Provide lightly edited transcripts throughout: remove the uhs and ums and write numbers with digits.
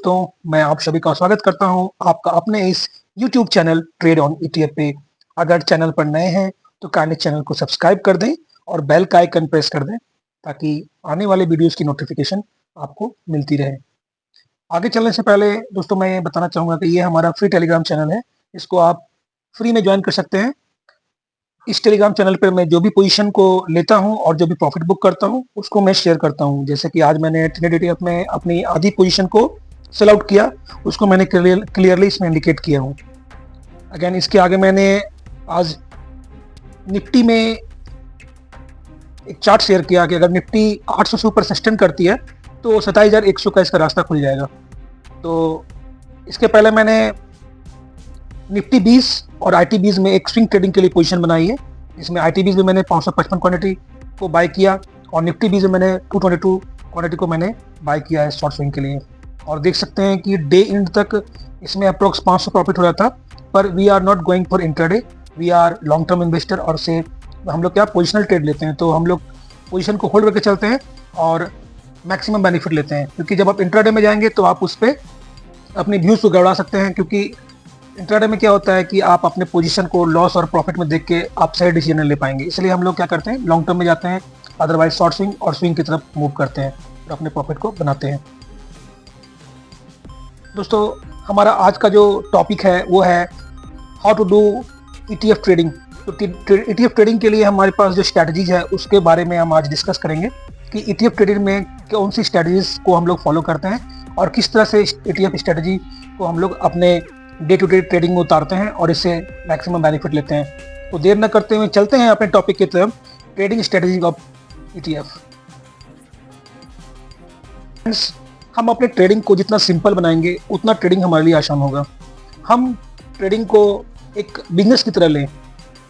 दोस्तों, मैं आप सभी का स्वागत करता हूं आपका अपने इस YouTube channel trade on ETF पे। अगर चैनल पर नए हैं तो काइंडली चैनल को सब्सक्राइब कर दें और बेल का आइकन प्रेस कर दें ताकि आने वाले वीडियोस की नोटिफिकेशन आपको मिलती रहे। आगे चलने से पहले दोस्तों मैं ये बताना चाहूँगा कि ये हमारा फ्री टेलीग्राम चैनल है। इसको आप फ्री में ज्वाइन कर सकते हैं। इस टेलीग्राम चैनल पर मैं जो भी पोजीशन को लेता हूं और जो भी प्रॉफिट बुक करता हूं उसको मैं शेयर करता हूं। जैसे कि आज मैंने ट्रेड ETF में अपनी आधी पोजीशन को सेल आउट किया, उसको मैंने क्लियरली इसमें इंडिकेट किया हूं। अगेन इसके आगे मैंने आज निफ्टी में एक चार्ट शेयर किया कि अगर निफ्टी 800 से ऊपर सस्टेन करती है तो 27,100 का इसका रास्ता खुल जाएगा। तो इसके पहले मैंने निफ्टी 20 और IT 20 में एक स्विंग ट्रेडिंग के लिए पोजीशन बनाई है। इसमें IT 20 में मैंने 555 क्वांटिटी को बाय किया और निफ्टी 20 में मैंने 222 क्वांटिटी को मैंने बाय किया है शॉर्ट स्विंग के लिए। और देख सकते हैं कि डे एंड तक इसमें अप्रोक्स 500 प्रॉफिट हो रहा था। पर we are not going for intraday, we are long term investor और से हम लोग क्या पोजिशनल ट्रेड लेते हैं। तो हम लोग पोजिशन को होल्ड करके चलते हैं और मैक्सिमम बेनिफिट लेते हैं, क्योंकि जब आप इंट्राडे में जाएंगे तो आप उस पर अपनी व्यूज को गड़बड़ा सकते हैं। क्योंकि इंट्राडे में क्या होता है कि आप अपने पोजीशन को लॉस और प्रॉफिट में देख के आप सही डिसीजन ले पाएंगे। इसलिए हम लोग क्या करते हैं, लॉन्ग टर्म में जाते हैं, अदरवाइज शॉर्ट स्विंग और स्विंग की तरफ मूव करते हैं और अपने प्रॉफिट को बनाते हैं। दोस्तों हमारा आज का जो टॉपिक है वो है how to do ETF trading. तो ETF ट्रेडिंग के लिए हमारे पास जो स्ट्रैटेजीज है उसके बारे में हम आज डिस्कस करेंगे कि ETF ट्रेडिंग में कौन सी स्ट्रैटेजीज को हम लोग फॉलो करते हैं और किस तरह से ETF स्ट्रैटेजी को हम लोग अपने डे टू डे ट्रेडिंग में उतारते हैं और इससे मैक्सिमम बेनिफिट लेते हैं। तो देर न करते हुए चलते हैं अपने टॉपिक की तरफ, trading strategy of ETF। Friends, हम अपने ट्रेडिंग को जितना सिंपल बनाएंगे उतना ट्रेडिंग हमारे लिए आसान होगा। हम ट्रेडिंग को एक बिजनेस की तरह लें।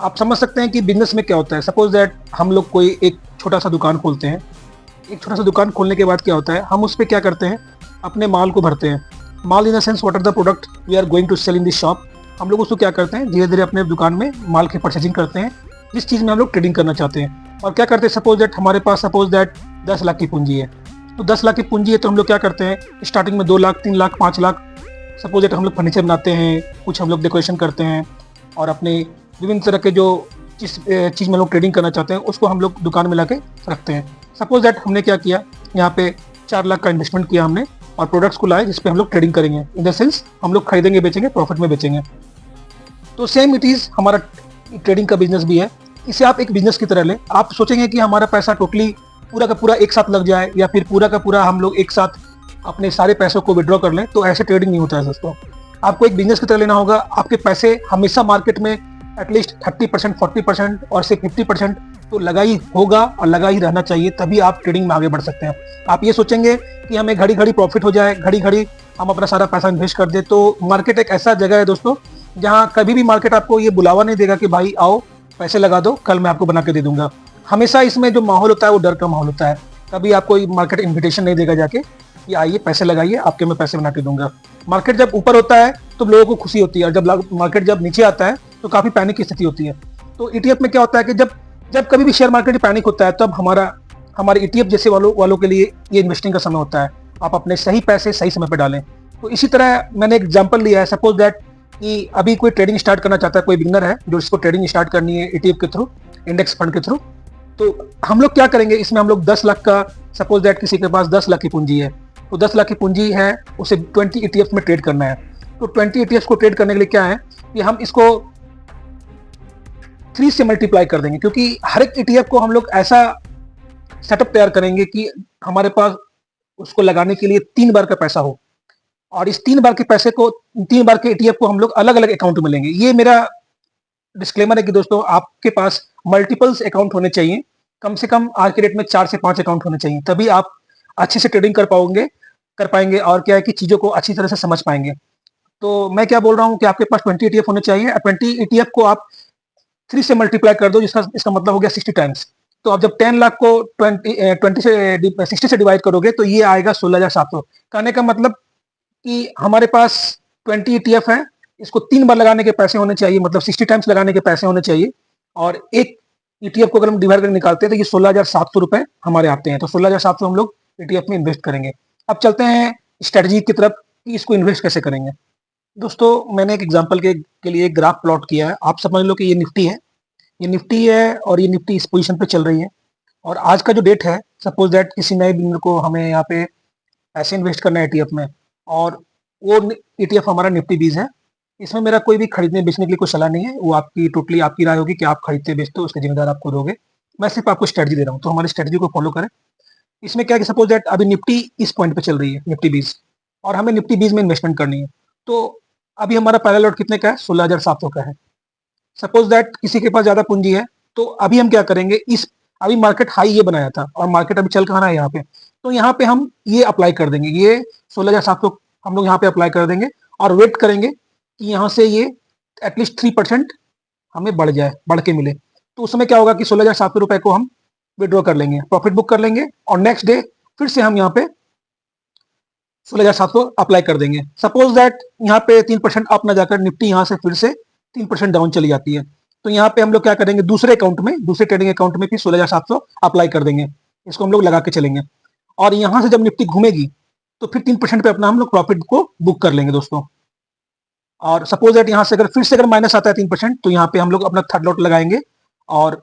आप समझ सकते हैं कि बिजनेस में क्या होता है। सपोज दैट हम लोग कोई एक छोटा सा दुकान खोलते हैं। एक छोटा सा दुकान खोलने के बाद क्या होता है, हम उस पर क्या करते हैं, अपने माल को भरते हैं। माल in the sense what are the product we are going to sell in this shop. हम लोग उसको क्या करते हैं, धीरे धीरे अपने दुकान में माल की परचेजिंग करते हैं जिस चीज़ में हम लोग ट्रेडिंग करना चाहते हैं। और क्या करते हैं, सपोज दैट हमारे पास सपोज दैट 10 लाख की पूंजी है। तो 10 लाख की पूंजी है तो हम लोग क्या करते हैं, स्टार्टिंग में 2 लाख 3 लाख 5 लाख सपोज दैट हम लोग फर्नीचर बनाते हैं, कुछ हम लोग डेकोरेशन करते हैं और अपने विभिन्न तरह के जो जिस चीज़ में लोग ट्रेडिंग करना चाहते हैं उसको हम लोग दुकान में ला के रखते हैं। सपोज दैट हमने क्या किया, यहाँ पे 4 लाख का इन्वेस्टमेंट किया हमने और प्रोडक्ट्स को लाए जिस पे हम लोग ट्रेडिंग करेंगे। इन द सेंस हम लोग खरीदेंगे, बेचेंगे, प्रॉफिट में बेचेंगे। तो सेम इट इज़ हमारा ट्रेडिंग का बिजनेस भी है। इसे आप एक बिजनेस की तरह लें। आप सोचेंगे कि हमारा पैसा टोटली पूरा का पूरा एक साथ लग जाए या फिर पूरा का पूरा हम लोग एक साथ अपने सारे पैसों को विड्रॉ कर लें, तो ऐसे ट्रेडिंग नहीं होता है दोस्तों। आपको एक बिजनेस की तरह लेना होगा। आपके पैसे हमेशा मार्केट में एटलीस्ट 30%, 40% और से 50% तो लगा ही होगा और लगा ही रहना चाहिए, तभी आप ट्रेडिंग में आगे बढ़ सकते हैं। आप ये सोचेंगे कि हमें घड़ी घड़ी प्रॉफिट हो जाए, घड़ी घड़ी हम अपना सारा पैसा इन्वेस्ट कर दे, तो मार्केट एक ऐसा जगह है दोस्तों जहां कभी भी मार्केट आपको ये बुलावा नहीं देगा कि भाई आओ पैसे लगा दो, कल मैं आपको बना के दे दूंगा। हमेशा इसमें जो माहौल होता है वो डर का माहौल होता है। कभी आपको मार्केट इन्विटेशन नहीं देगा जाके कि आइए पैसे लगाइए, आपके मैं पैसे बना के दूंगा। मार्केट जब ऊपर होता है तो लोगों को खुशी होती है और जब मार्केट जब नीचे आता है तो काफी पैनिक की स्थिति होती है। तो ETF में क्या होता है कि जब कभी भी शेयर मार्केट पैनिक होता है तब हमारे ETF जैसे वालों के लिए ये इन्वेस्टिंग का समय होता है। आप अपने सही पैसे सही समय पर डालें। तो इसी तरह मैंने एक एग्जांपल लिया है। सपोज दैट कि अभी कोई ट्रेडिंग स्टार्ट करना चाहता है, कोई बिगनर है जो इसको ट्रेडिंग स्टार्ट करनी है ETF के थ्रू, इंडेक्स फंड के थ्रू। तो हम लोग क्या करेंगे, इसमें हम लोग 10 लाख का, सपोज दैट किसी के पास 10 लाख की पूंजी है तो 10 लाख की पूंजी है, उसे 20 ETF में ट्रेड करना है। तो 20 ETF को ट्रेड करने के लिए क्या है कि हम इसको 3 से मल्टीप्लाई कर देंगे, क्योंकि हर एक ETF को हम लोग ऐसा सेटअप तैयार करेंगे कि हमारे पास उसको लगाने के लिए 3 बार का पैसा हो और इस 3 बार के पैसे को 3 बार के ETF को हम लोग अलग अलग अकाउंट में लेंगे। ये मेरा डिस्क्लेमर है कि दोस्तों आपके पास मल्टीपल्स अकाउंट होने चाहिए। कम से कम आज के डेट में 4 से 5 अकाउंट होने चाहिए, तभी आप अच्छे से ट्रेडिंग कर पाएंगे और क्या है कि चीज़ों को अच्छी तरह से समझ पाएंगे। तो मैं क्या बोल रहा हूँ कि आपके पास 20 ETF होने चाहिए। 20 ETF को आप 3 से मल्टीप्लाई कर दो, इसका मतलब हो गया 60 टाइम्स। तो आप जब 10 लाख को 20 से 60 से डिवाइड करोगे तो ये आएगा 16,700। कहने का मतलब कि हमारे पास 20 ETF है, इसको 3 बार लगाने के पैसे होने चाहिए, मतलब 60 टाइम्स लगाने के पैसे होने चाहिए। और एक ETF को अगर हम डिवाइड करके निकालते हैं तो ये 16,700 रुपए हमारे आते हैं। तो 16,700 हम लोग ETF में इन्वेस्ट करेंगे। अब चलते हैं स्ट्रेटजी की तरफ कि इसको इन्वेस्ट कैसे करेंगे। दोस्तों मैंने एक एग्जांपल के लिए एक ग्राफ प्लॉट किया है। आप समझ लो कि ये निफ्टी है, ये निफ्टी है और ये निफ्टी इस पोजीशन पे चल रही है। और आज का जो डेट है, सपोज दैट किसी नए बिगिनर को हमें यहाँ पे पैसे इन्वेस्ट करना है ईटीएफ में, और वो ईटीएफ हमारा निफ्टी 20 है। इसमें मेरा कोई भी खरीदने बेचने के लिए कोई सलाह नहीं है, वो आपकी टोटली आपकी राय होगी कि आप खरीदते बेचते हो, उसके जिम्मेदार आप खुद होगे। मैं सिर्फ आपको स्ट्रेटजी दे रहा हूँ, तो हमारी स्ट्रेटजी को फॉलो करें। इसमें क्या है कि सपोज दैट अभी निफ्टी इस पॉइंट पे चल रही है, निफ्टी 20, और हमें निफ्टी 20 में इन्वेस्टमेंट करनी है। तो अभी हमारा पहला लॉट कितने का है, 16,700 का है। सपोज दैट किसी के पास ज्यादा पूंजी है, तो अभी हम क्या करेंगे, इस अभी मार्केट हाई ये बनाया था और मार्केट अभी चल कहाँ रहा है यहाँ पे, तो यहाँ पे हम ये अप्लाई कर देंगे, ये 16,700 हम लोग यहाँ पे अप्लाई कर देंगे और वेट करेंगे कि यहाँ से ये एटलीस्ट 3% हमें बढ़ जाए, बढ़ के मिले। तो उस समय क्या होगा कि 16,700 रुपए को हम विड्रॉ कर लेंगे, प्रॉफिट बुक कर लेंगे, और नेक्स्ट डे फिर से हम यहाँ पे 16,700 अप्लाई कर देंगे। सपोज दैट यहाँ पे 3% अप ना जाकर निफ्टी यहाँ से फिर से 3% डाउन चली जाती है, तो यहाँ पे हम लोग क्या करेंगे, दूसरे अकाउंट में, दूसरे ट्रेडिंग अकाउंट में फिर 16,700 अप्लाई कर देंगे। इसको हम लोग लगा के चलेंगे, और यहाँ से जब निफ्टी घूमेगी तो फिर 3% पे अपना हम लोग प्रॉफिट को बुक कर लेंगे दोस्तों। और सपोज दैट यहाँ से अगर फिर से अगर माइनस आता है 3%, तो यहाँ पे हम लोग अपना थर्ड लॉट लगाएंगे, और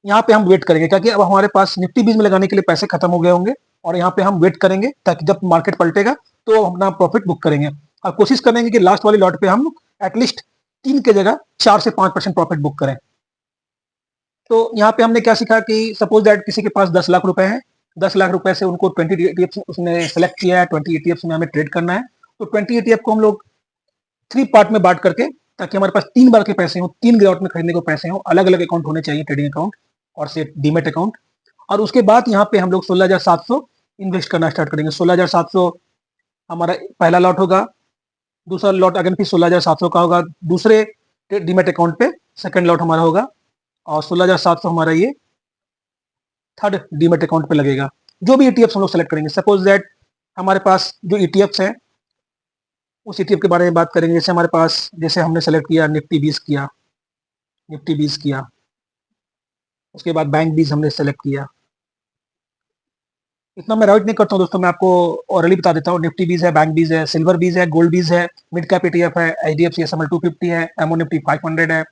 यहाँ पे हम वेट करेंगे, क्योंकि अब हमारे पास निफ्टी 20 में लगाने के लिए पैसे खत्म हो गए होंगे, और यहाँ पे हम वेट करेंगे ताकि जब मार्केट पलटेगा तो अपना प्रॉफिट बुक करेंगे। और कोशिश करेंगे कि लास्ट वाली लॉट पे हम एटलीस्ट 3 की जगह 4 से 5% प्रॉफिट बुक करें। तो यहाँ पे हमने क्या सीखा कि सपोज दैट किसी के पास 10 लाख रुपए है, 10 लाख रुपए से उनको 20 ईटीएफ उसने सेलेक्ट किया है, 20 ईटीएफ में हमें ट्रेड करना है। तो 20 ईटीएफ को हम लोग 3 पार्ट में बांट करके, ताकि हमारे पास 3 बार के पैसे हो, 3 गिरावट में खरीदने को पैसे हो, अलग अलग अकाउंट होने चाहिए, ट्रेडिंग अकाउंट और से डीमेट अकाउंट। और उसके बाद यहाँ पे हम लोग 16,700 इन्वेस्ट करना स्टार्ट करेंगे। 16,700 हमारा पहला लॉट होगा, दूसरा लॉट अगेन फिर 16,700 का होगा दूसरे डीमेट अकाउंट पे, सेकंड लॉट हमारा होगा, और 16,700 हमारा ये थर्ड डीमेट अकाउंट पे लगेगा। जो भी ईटीएफ हम लोग सेलेक्ट करेंगे, सपोज दैट हमारे पास जो ईटीएफ है उस ईटीएफ के बारे में बात करेंगे। जैसे हमारे पास, जैसे हमने सेलेक्ट किया निफ्टी 20 किया, निफ्टी 20 किया, उसके बाद बैंक 20 हमने सेलेक्ट किया। इतना मैं राइट नहीं करता हूँ दोस्तों, मैं आपको ऑरली बता देता हूँ। निफ्टी 20 है, बैंक 20 है, सिल्वर 20 है, गोल्ड 20 है, मिड कैप ईटीएफ है, एचडीएफसी एसएमएल 250 है, एमओ निफ्टी 500 है।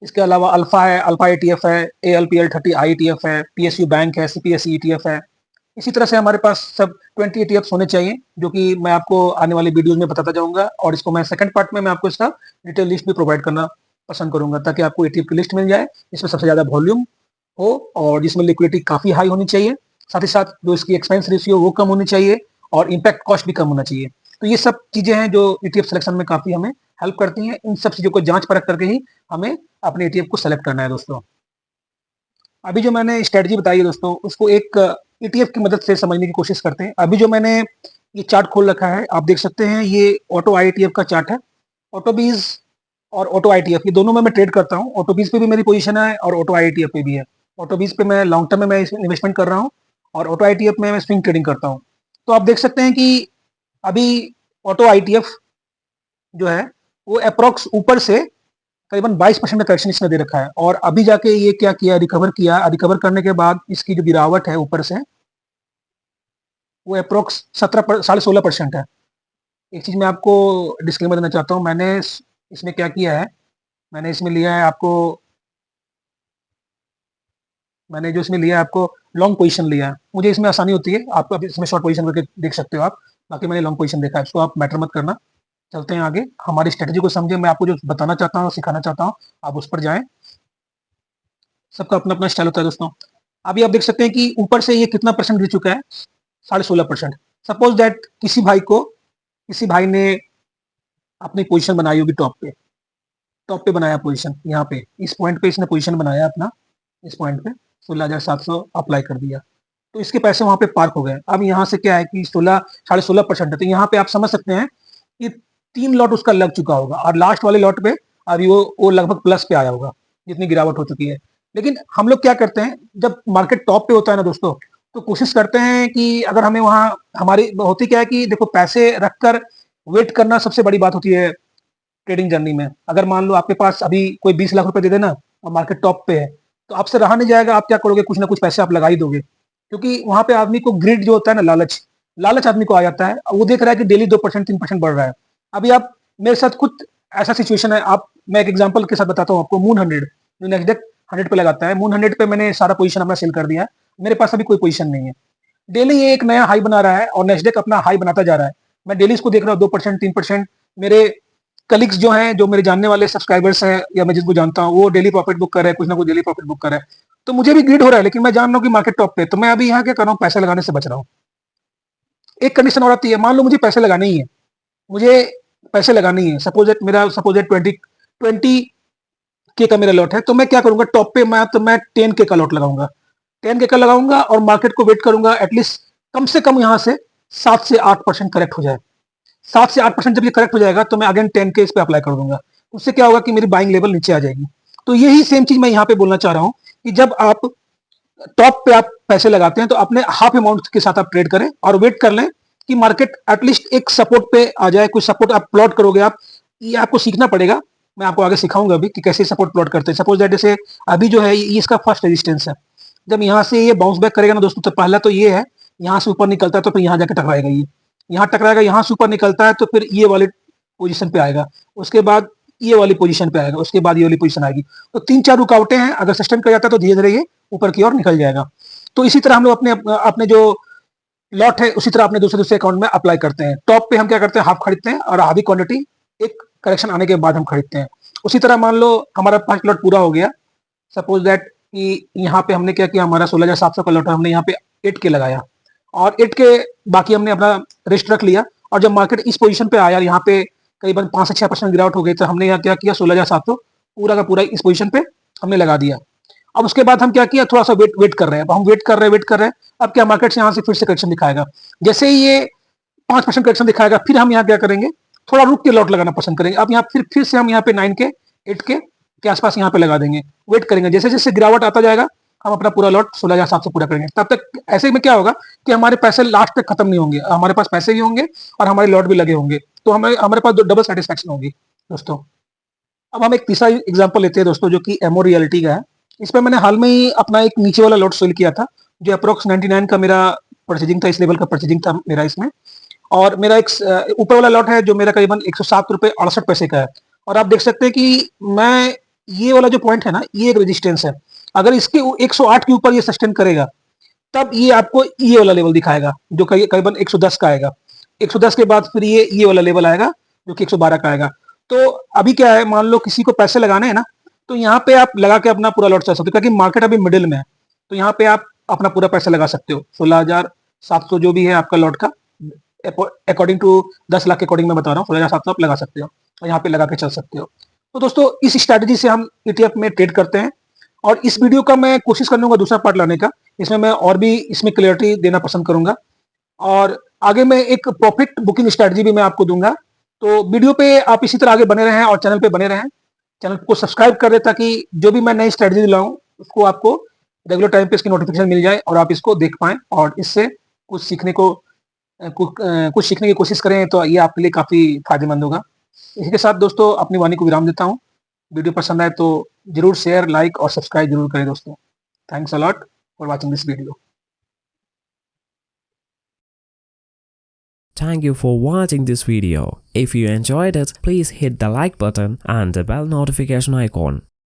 इसके अलावा अल्फा है, अल्फा ईटीएफ है, एएलपीएल 30 आई ईटीएफ है, पीएसयू बैंक है, सीपीएसई ईटीएफ है। इसी तरह से हमारे पास सब 20 ईटीएफ होने चाहिए, जो कि मैं आपको आने वाली वीडियोस में बताता जाऊंगा, और इसको मैं सेकंड पार्ट में मैं आपको इसका डिटेल लिस्ट भी प्रोवाइड करना पसंद करूंगा, ताकि आपको ईटीएफ की लिस्ट मिल जाए इसमें सबसे ज्यादा वॉल्यूम हो, और जिसमें लिक्विडिटी काफी हाई होनी चाहिए, साथ ही साथ जो इसकी एक्सपेंस रेशियो वो कम होनी चाहिए, और इम्पैक्ट कॉस्ट भी कम होना चाहिए। तो ये सब चीजें हैं जो ईटीएफ सिलेक्शन में काफी हमें हेल्प करती हैं। इन सब चीजों को जांच परख करके ही हमें अपने ईटीएफ को सेलेक्ट करना है दोस्तों। अभी जो मैंने स्ट्रेटजी बताई है दोस्तों, उसको एक ईटीएफ की मदद से समझने की कोशिश करते हैं। अभी जो मैंने ये चार्ट खोल रखा है, आप देख सकते हैं, ये ऑटो आईटीएफ का चार्ट है। ऑटो बीज और ऑटो आईटीएफ, ये दोनों में मैं ट्रेड करता हूँ। ऑटो बीज पे भी मेरी पोजीशन है और ऑटो आईटीएफ पे भी है। ऑटो बीज पे मैं लॉन्ग टर्म में मैं इन्वेस्टमेंट कर रहा हूँ, और ऑटो आईटीएफ में मैं स्विंग ट्रेडिंग करता हूँ। तो आप देख सकते हैं कि अभी ऑटो आईटीएफ जो है वो अप्रोक्स ऊपर से करीबन 22% का करेक्शन इसने दे रखा है, और अभी जाके ये क्या किया, रिकवर किया। रिकवर करने के बाद इसकी जो गिरावट है ऊपर से, वो अप्रोक्स 16.5% है। एक चीज मैं आपको डिस्क्लेमर देना चाहता हूँ, मैंने इसमें क्या किया है, मैंने इसमें लिया है आपको, मैंने जो इसमें लिया है आपको लॉन्ग पोजीशन लिया है। मुझे इसमें आसानी होती है, आपको अभी इसमें शॉर्ट पोजीशन करके देख सकते हो आप, बाकी मैंने लॉन्ग पोजीशन देखा है, इसको आप मैटर मत करना। चलते हैं आगे, हमारी स्ट्रेटजी को समझे। मैं आपको जो बताना चाहता हूँ, सिखाना चाहता हूँ, आप उस पर जाएं। सबका अपना अपना स्टाइल होता है दोस्तों। अभी आप देख सकते हैं कि ऊपर से ये कितना परसेंट गिर चुका है, 16.5%। सपोज दैट किसी भाई ने अपनी पोजीशन बनाई होगी टॉप पे बनाया पोजीशन, यहाँ पे इस पॉइंट पे इसने पोजीशन बनाया अपना, इस पॉइंट पे 16,700 अप्लाई कर दिया, तो इसके पैसे वहां पे पार्क हो गए। अब यहाँ से क्या है कि 16.5% है, तो यहाँ पे आप समझ सकते हैं कि 3 लॉट उसका लग चुका होगा, और लास्ट वाले लॉट पे अभी वो लगभग प्लस पे आया होगा, जितनी गिरावट हो चुकी है। लेकिन हम लोग क्या करते हैं, जब मार्केट टॉप पे होता है ना दोस्तों, तो कोशिश करते हैं कि अगर हमें वहां, हमारी होती क्या है कि देखो, पैसे रखकर वेट करना सबसे बड़ी बात होती है ट्रेडिंग जर्नी में। अगर मान लो आपके पास अभी कोई 20 लाख रुपए दे देना और मार्केट टॉप पे है, तो आपसे रहा नहीं जाएगा, आप क्या करोगे, कुछ ना कुछ पैसे आप लगा ही दोगे, क्योंकि वहां पे आदमी को ग्रिड जो होता है ना, लालच, लालच आदमी को आ जाता है, वो देख रहा है कि डेली 2% 3% बढ़ रहा है। अभी आप मेरे साथ खुद ऐसा सिचुएशन है, आप मैं एक एग्जांपल के साथ बताता हूँ आपको। मून 100 जो नेस्डेक 100 पे लगाता है, मून 100 पे मैंने सारा पोजीशन अपना सेल कर दिया है, मेरे पास अभी कोई पोजीशन नहीं है। डेली ये एक नया हाई बना रहा है और नेस्डेक अपना हाई बनाता जा रहा है। मैं डेली इसको देख रहा हूँ 2% 3%। मेरे कलीग्स जो हैं, जो मेरे जानने वाले सब्सक्राइबर्स हैं या मैं जिनको जानता हूँ, वो डेली प्रॉफिट बुक कर रहे हैं, कुछ ना कुछ डेली प्रॉफिट बुक कर रहे हैं। तो मुझे भी ग्रीड हो रहा है, लेकिन मैं जान रहा हूँ कि मार्केट टॉप पे, तो मैं अभी यहाँ क्या कर रहा हूँ, पैसे लगाने से बच रहा हूँ। एक कंडीशन और आती है, मान लो मुझे पैसे लगाने ही है, मुझे पैसे लगाने ही है, सपोज 20 के का मेरा लॉट है, तो मैं क्या करूंगा, टॉप पे मैं 10 के का लॉट लगाऊंगा। 10 के का लगाऊंगा और मार्केट को वेट करूंगा एटलीस्ट कम से कम यहाँ से 7 से 8% करेक्ट हो जाए। 7 से 8% जब ये करेक्ट हो जाएगा तो मैं अगेन 10 के इस पे अप्लाई कर दूंगा। उससे क्या होगा कि मेरी बाइंग लेवल नीचे आ जाएगी। तो यही सेम चीज मैं यहाँ पे बोलना चाह रहा हूँ कि जब आप टॉप पे आप पैसे लगाते हैं तो अपने हाफ अमाउंट के साथ आप ट्रेड करें और वेट कर लें कि मार्केट एटलीस्ट एक सपोर्ट पे आ जाए। कुछ सपोर्ट आप प्लॉट करोगे, आप ये आपको सीखना पड़ेगा। मैं आपको आगे सिखाऊंगा अभी कि कैसे सपोर्ट प्लॉट करते हैं। सपोज दैट जैसे अभी जो है ये इसका फर्स्ट रेजिस्टेंस है। जब यहाँ से ये बाउंस बैक करेगा ना दोस्तों, तो पहला तो ये है, यहाँ से ऊपर निकलता है तो फिर यहाँ जाके टकराएगा, ये यहाँ टकराएगा, यहाँ से ऊपर निकलता है तो फिर ये वाली पोजीशन पे आएगा, उसके बाद ये वाली पोजीशन पे आएगा, उसके बाद ये वाली पोजीशन आएगी। तो 3-4 रुकावटें हैं, अगर सस्टेन कर जाता है तो धीरे धीरे ये ऊपर की ओर निकल जाएगा। तो इसी तरह हम लोग अपने अपने जो लॉट है उसी तरह अपने दूसरे दूसरे अकाउंट में अप्लाई करते हैं। टॉप पे हम क्या करते हैं, हाफ खरीदते हैं और आधी क्वांटिटी एक करेक्शन आने के बाद हम खरीदते हैं। उसी तरह मान लो हमारा 5 लॉट पूरा हो गया, सपोज दैट कि यहाँ पे हमने क्या किया, हमारा 16,700 का लॉट है, हमने यहाँ पे 8 के लगाया और 8 के बाकी हमने अपना रिस्ट रख लिया। और जब मार्केट इस पोजीशन पे आया, यहाँ पे करीबन 5 से 6% गिरावट हो गई, तो हमने यहाँ क्या किया, 16,700 पूरा का पूरा इस पोजीशन पे हमने लगा दिया। अब उसके बाद हम क्या किया, थोड़ा सा वेट वेट कर रहे हैं। अब हम वेट कर रहे हैं। अब क्या, मार्केट से यहाँ से फिर से करेक्शन दिखाएगा। जैसे ही ये 5% करेक्शन दिखाएगा, फिर हम यहाँ क्या करेंगे, थोड़ा रुक के लॉट लगाना पसंद करेंगे। अब यहाँ फिर से हम यहाँ पे 9 के 8 के आसपास यहाँ पे लगा देंगे, वेट करेंगे। जैसे जैसे गिरावट आता जाएगा हम अपना पूरा लॉट 16,700 पूरा करेंगे। तब तक ऐसे में क्या होगा कि हमारे पैसे लास्ट तक खत्म नहीं होंगे, हमारे पास पैसे भी होंगे और हमारे लॉट भी लगे होंगे, तो हमारे हमारे पास डबल सेटिस्फेक्शन होगी दोस्तों। अब हम एक तीसरा एग्जांपल लेते हैं दोस्तों, जो कि एमओ रियलिटी का है। इस पे मैंने हाल में ही अपना एक नीचे वाला लॉट सेल किया था, जो अप्रोक्स 99 का मेरा परचेजिंग था, इस लेवल का परचेजिंग था मेरा इसमें। और मेरा एक ऊपर वाला लॉट है जो मेरा करीबन 107 रुपए 68 पैसे का है। और आप देख सकते हैं कि मैं ये वाला जो पॉइंट है ना, ये एक रेजिस्टेंस है। अगर इसके 108 के ऊपर ये सस्टेन करेगा, तब ये आपको ये वाला लेवल दिखाएगा जो करीबन 110 का आएगा। 110 के बाद फिर ये वाला लेवल आएगा जो कि 112 का आएगा। तो अभी क्या है, मान लो किसी को पैसे लगाने हैं ना, तो यहाँ पे आप लगा के अपना पूरा लॉट चल सकते हो, क्योंकि मार्केट अभी मिडिल में है। तो यहाँ पे आप अपना पूरा पैसा लगा सकते हो, 16,700 जो भी है आपका लॉट का, अकॉर्डिंग टू 10 लाख के अकॉर्डिंग मैं बता रहा हूँ, 16,700 आप लगा सकते हो और यहाँ पे लगा के चल सकते हो। तो दोस्तों इस स्ट्रैटेजी से हम ईटीएफ में ट्रेड करते हैं। और इस वीडियो का मैं कोशिश करूंगा दूसरा पार्ट लाने का, इसमें मैं और भी इसमें क्लियरिटी देना पसंद करूंगा। और आगे मैं एक प्रॉफिट बुकिंग स्ट्रैटेजी भी मैं आपको दूंगा। तो वीडियो पे आप इसी तरह आगे बने रहें और चैनल पे बने रहें। चैनल को सब्सक्राइब कर दें ताकि जो भी मैं नई स्ट्रैटेजी लाऊं उसको आपको रेगुलर टाइम पे इसकी नोटिफिकेशन मिल जाए और आप इसको देख पाएं और इससे कुछ सीखने को कुछ सीखने की कोशिश करें, तो ये आपके लिए काफी फायदेमंद होगा। इसी के साथ दोस्तों अपनी वाणी को विराम देता हूँ। वीडियो पसंद आए तो जरूर शेयर, लाइक और सब्सक्राइब जरूर करें दोस्तों। Thanks a lot for watching this video. Thank you for watching this video. If you enjoyed it, please hit the like button and the bell notification icon.